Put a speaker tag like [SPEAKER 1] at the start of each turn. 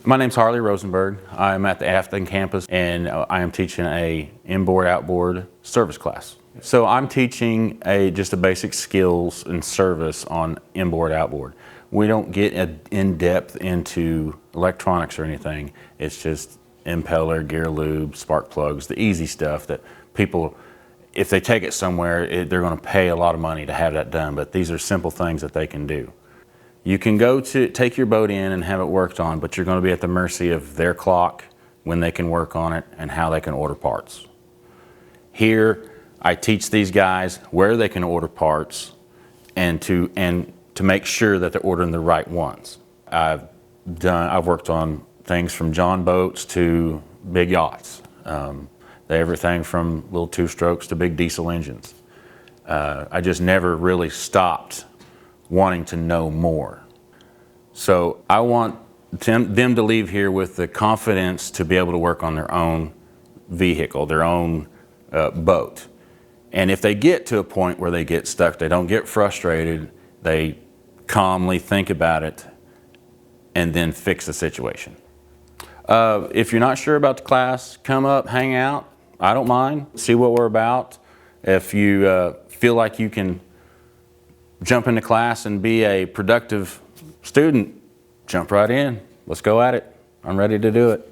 [SPEAKER 1] My name's Harley Rosenburg. I'm at the Afton Campus and I am teaching a inboard outboard service class. So I'm teaching just a basic skills and service on inboard outboard. We don't get in depth into electronics or anything. It's just impeller, gear lube, spark plugs, the easy stuff that people, if they take it somewhere, they're going to pay a lot of money to have that done, but these are simple things that they can do. You can take your boat in and have it worked on, but you're going to be at the mercy of their clock, when they can work on it, and how they can order parts. Here, I teach these guys where they can order parts and to make sure that they're ordering the right ones. I've worked on things from John boats to big yachts. Everything from little two-strokes to big diesel engines. I just never really stopped wanting to know more. So I want them to leave here with the confidence to be able to work on their own vehicle, their own boat. And if they get to a point where they get stuck, they don't get frustrated, they calmly think about it and then fix the situation. If you're not sure about the class, come up, hang out. I don't mind, see what we're about. If you feel like you can jump into class and be a productive student, jump right in. Let's go at it. I'm ready to do it.